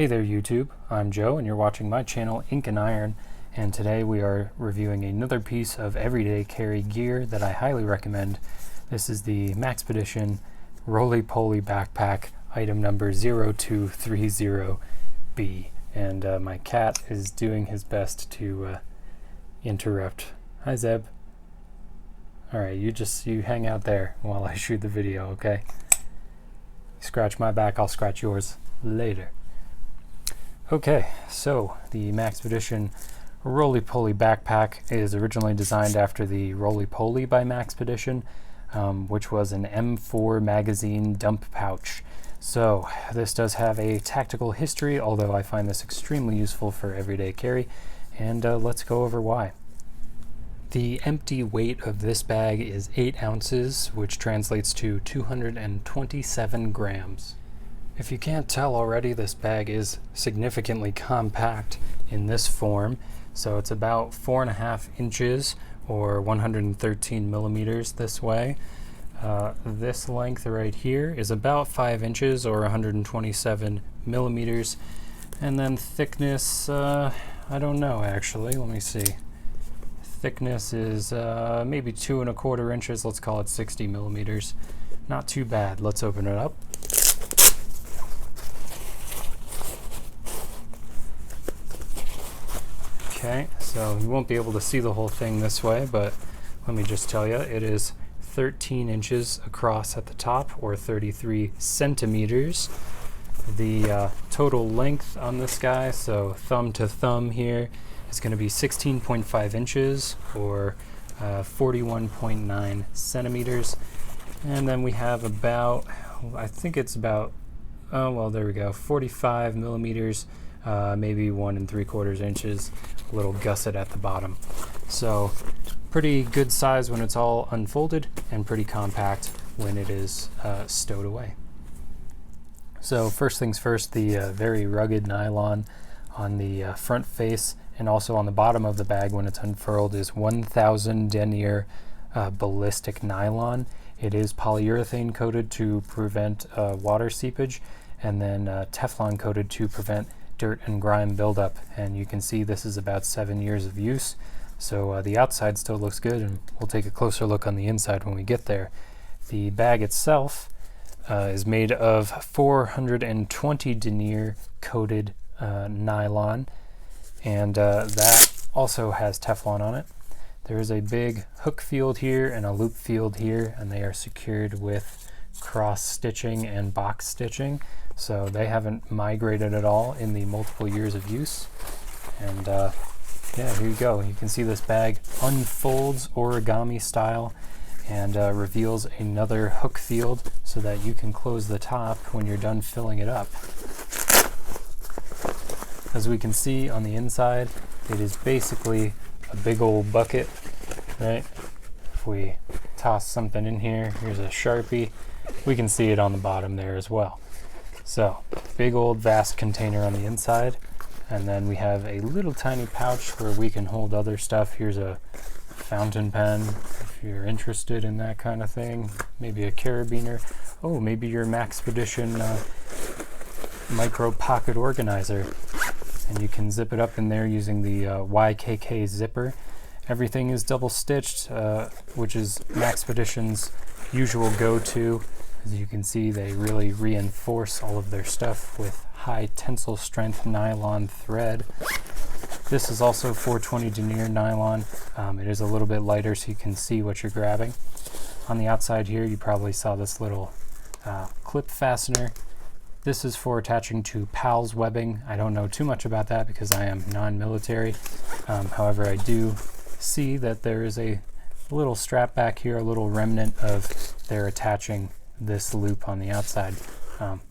Hey there YouTube, I'm Joe and you're watching my channel Ink&Iron, and today we are reviewing another piece of everyday carry gear that I highly recommend. This is the Maxpedition Rollypoly Backpack, item number 0230B, and my cat is doing his best to interrupt. Hi Zeb. Alright, you hang out there while I shoot the video, okay? Scratch my back, I'll scratch yours later. Okay, so the Maxpedition Rollypoly Backpack is originally designed after the Rollypoly by Maxpedition, which was an M4 magazine dump pouch. So this does have a tactical history, although I find this extremely useful for everyday carry, and let's go over why. The empty weight of this bag is 8 ounces, which translates to 227 grams. If you can't tell already, this bag is significantly compact in this form. So it's about 4.5 inches or 113 millimeters this way. This length right here is about 5 inches or 127 millimeters. And then thickness, I don't know actually, let me see. Thickness is maybe 2¼ inches, let's call it 60 millimeters. Not too bad. Let's open it up. Okay, so you won't be able to see the whole thing this way, but let me just tell you, it is 13 inches across at the top, or 33 centimeters. The total length on this guy, so thumb to thumb here, is going to be 16.5 inches, or 41.9 centimeters. And then we have about, I think it's about, oh well, there we go, 45 millimeters, maybe 1 3/4 inches, a little gusset at the bottom. So pretty good size when it's all unfolded, and pretty compact when it is stowed away. So first things first, the very rugged nylon on the front face and also on the bottom of the bag when it's unfurled is 1000 denier ballistic nylon. It is polyurethane coated to prevent water seepage, and then Teflon coated to prevent dirt and grime buildup. And you can see this is about 7 years of use. So the outside still looks good, and we'll take a closer look on the inside when we get there. The bag itself is made of 420 denier coated nylon, and that also has Teflon on it. There is a big hook field here and a loop field here, and they are secured with cross stitching and box stitching, so they haven't migrated at all in the multiple years of use. And yeah, here you go. You can see this bag unfolds origami style and reveals another hook field so that you can close the top when you're done filling it up. As we can see on the inside, it is basically a big old bucket, right? If we toss something in here, here's a Sharpie, we can see it on the bottom there as well. So, big old vast container on the inside, and then we have a little tiny pouch where we can hold other stuff. Here's a fountain pen, if you're interested in that kind of thing. Maybe a carabiner. Oh, maybe your Maxpedition micro pocket organizer. And you can zip it up in there using the YKK zipper. Everything is double stitched, which is Maxpedition's usual go-to. As you can see, they really reinforce all of their stuff with high tensile strength nylon thread. This is also 420 denier nylon. It is a little bit lighter so you can see what you're grabbing. On the outside here, you probably saw this little clip fastener. This is for attaching to PALS webbing. I don't know too much about that because I am non-military. However, I do see that there is a little strap back here, a little remnant of their attaching this loop on the outside.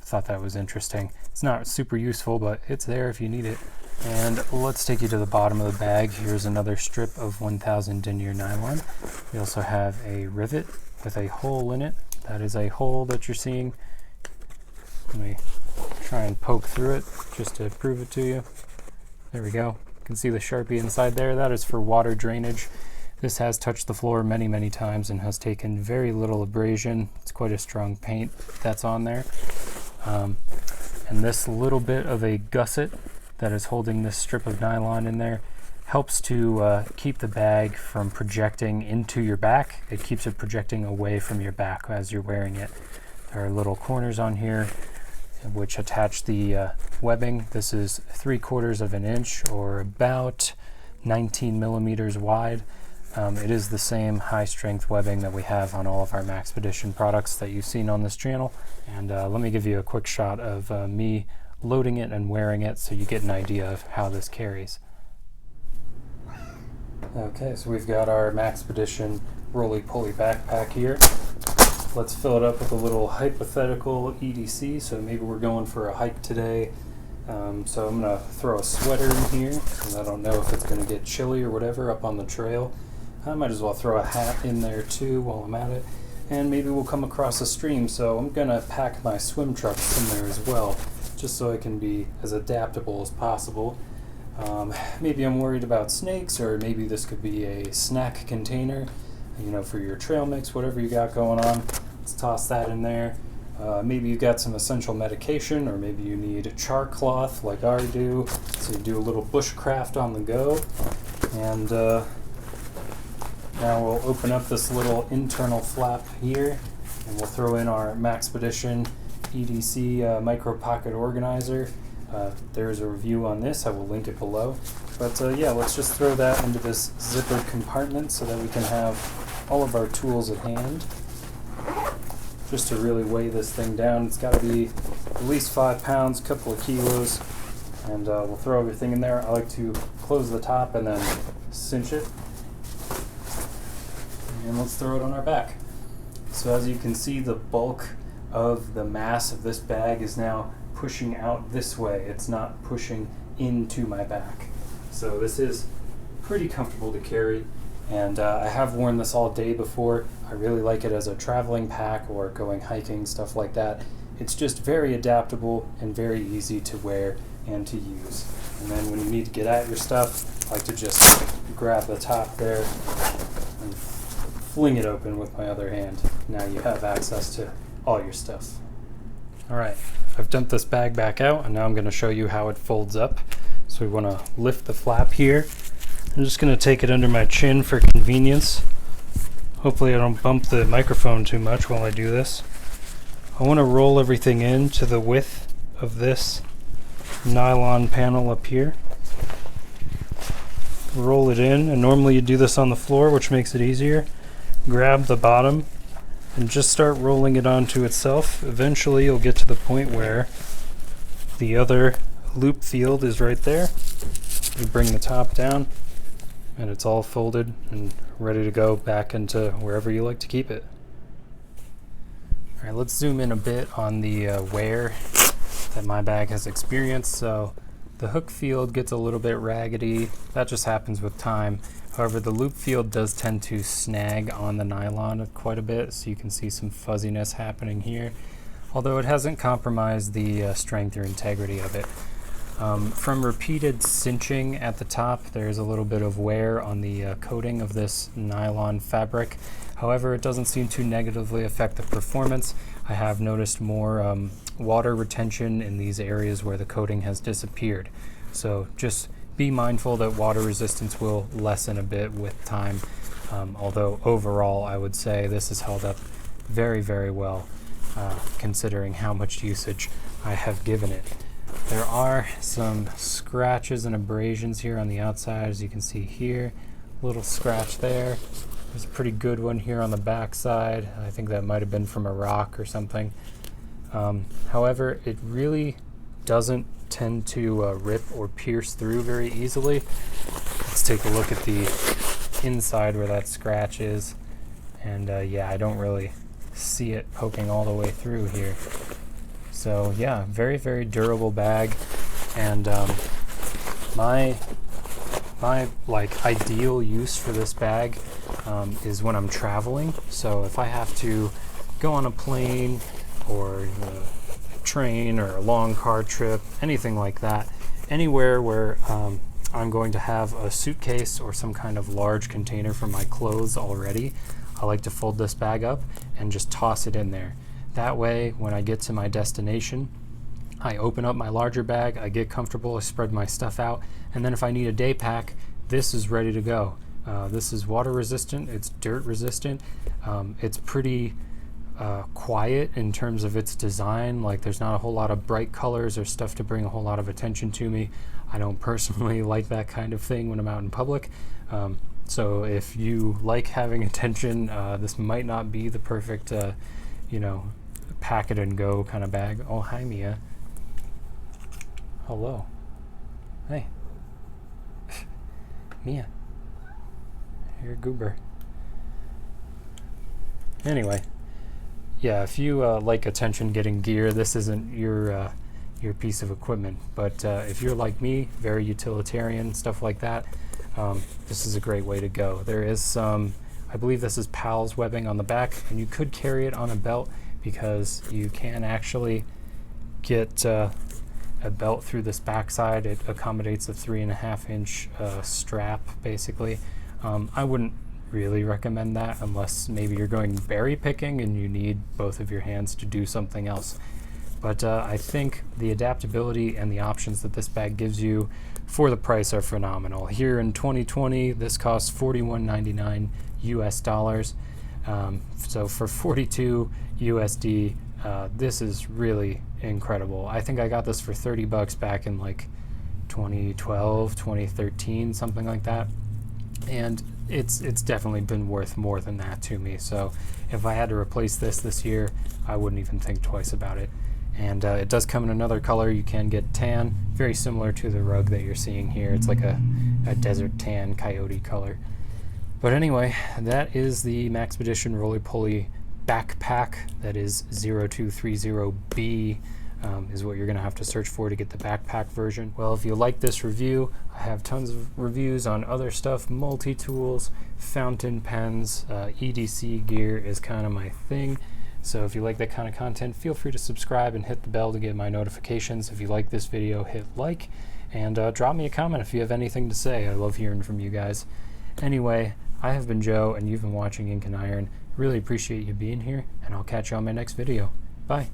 Thought that was interesting. It's not super useful, but it's there if you need it. And let's take you to the bottom of the bag. Here's another strip of 1000 denier nylon. We also have a rivet with a hole in it. That is a hole that you're seeing. Let me try and poke through it just to prove it to you. There we go. You can see the Sharpie inside there. That is for water drainage. This has touched the floor many, many times and has taken very little abrasion. It's quite a strong paint that's on there. And this little bit of a gusset that is holding this strip of nylon in there helps to keep the bag from projecting into your back. It keeps it projecting away from your back as you're wearing it. There are little corners on here which attach the webbing. This is 3/4 of an inch, or about 19 millimeters wide. It is the same high strength webbing that we have on all of our Maxpedition products that you've seen on this channel. And let me give you a quick shot of me loading it and wearing it so you get an idea of how this carries. Okay, so we've got our Maxpedition Rollypoly Backpack here. Let's fill it up with a little hypothetical EDC. So maybe we're going for a hike today. So I'm gonna throw a sweater in here, and I don't know if it's gonna get chilly or whatever up on the trail. I might as well throw a hat in there too while I'm at it. And maybe we'll come across a stream, so I'm gonna pack my swim trunks in there as well, just so I can be as adaptable as possible. Maybe I'm worried about snakes, or maybe this could be a snack container, you know, for your trail mix, whatever you got going on. Let's toss that in there. Maybe you've got some essential medication, or maybe you need a char cloth like I do, so you do a little bushcraft on the go. And now we'll open up this little internal flap here, and we'll throw in our Maxpedition EDC micro pocket organizer. There's a review on this, I will link it below. But yeah, let's just throw that into this zippered compartment so that we can have all of our tools at hand. Just to really weigh this thing down, it's got to be at least 5 pounds, couple of kilos, and we'll throw everything in there. I like to close the top and then cinch it. And let's throw it on our back. So as you can see, the bulk of the mass of this bag is now pushing out this way. It's not pushing into my back. So this is pretty comfortable to carry, and I have worn this all day before. I really like it as a traveling pack or going hiking, stuff like that. It's just very adaptable and very easy to wear and to use. And then when you need to get at your stuff, I like to just grab the top there and fling it open with my other hand. Now you have access to all your stuff. Alright, I've dumped this bag back out, and now I'm going to show you how it folds up. So we want to lift the flap here. I'm just going to take it under my chin for convenience. Hopefully I don't bump the microphone too much while I do this. I want to roll everything in to the width of this nylon panel up here. Roll it in, and normally you do this on the floor, which makes it easier. Grab the bottom and just start rolling it onto itself. Eventually you'll get to the point where the other loop field is right there. You bring the top down, and it's all folded and ready to go back into wherever you like to keep it. Alright, let's zoom in a bit on the wear that my bag has experienced. So the hook field gets a little bit raggedy. That just happens with time. However, the loop field does tend to snag on the nylon quite a bit, so you can see some fuzziness happening here, although it hasn't compromised the strength or integrity of it. From repeated cinching at the top, there's a little bit of wear on the coating of this nylon fabric. However, it doesn't seem to negatively affect the performance. I have noticed more water retention in these areas where the coating has disappeared. So just be mindful that water resistance will lessen a bit with time, although overall I would say this has held up very, very well, considering how much usage I have given it. There are some scratches and abrasions here on the outside, as you can see here. A little scratch there. There's a pretty good one here on the back side. I think that might have been from a rock or something. However, it really doesn't tend to rip or pierce through very easily. Let's take a look at the inside where that scratch is, and yeah, I don't really see it poking all the way through here. So yeah, very, very durable bag, and my like ideal use for this bag is when I'm traveling. So if I have to go on a plane or train or a long car trip, anything like that, anywhere where I'm going to have a suitcase or some kind of large container for my clothes already, I like to fold this bag up and just toss it in there. That way, when I get to my destination, I open up my larger bag, I get comfortable, I spread my stuff out, and then if I need a day pack, this is ready to go. This is water resistant, it's dirt resistant, it's pretty quiet in terms of its design. Like, there's not a whole lot of bright colors or stuff to bring a whole lot of attention to me. I don't personally like that kind of thing when I'm out in public. So if you like having attention, this might not be the perfect, you know, pack it and go kind of bag. Oh, hi, Mia. Hello. Hey. Mia. You're a goober. Anyway, yeah, if you like attention-getting gear, this isn't your piece of equipment. But if you're like me, very utilitarian, stuff like that, this is a great way to go. There is some, I believe this is PALS webbing on the back, and you could carry it on a belt because you can actually get a belt through this backside. It accommodates a 3.5-inch strap, basically. I wouldn't really recommend that unless maybe you're going berry picking and you need both of your hands to do something else. But I think the adaptability and the options that this bag gives you for the price are phenomenal. Here in 2020, this costs $41.99 US dollars. So for 42 USD, this is really incredible. I think I got this for 30 bucks back in like 2012, 2013, something like that. And it's definitely been worth more than that to me. So if I had to replace this year, I wouldn't even think twice about it. And it does come in another color. You can get tan, very similar to the rug that you're seeing here. It's like a desert tan coyote color. But anyway, that is the Maxpedition Rollypoly Backpack. That is 0230B. Is what you're going to have to search for to get the backpack version. Well, if you like this review, I have tons of reviews on other stuff, multi-tools, fountain pens, EDC gear is kind of my thing. So if you like that kind of content, feel free to subscribe and hit the bell to get my notifications. If you like this video, hit like, and drop me a comment if you have anything to say. I love hearing from you guys. Anyway, I have been Joe, and you've been watching Ink and Iron. Really appreciate you being here, and I'll catch you on my next video. Bye.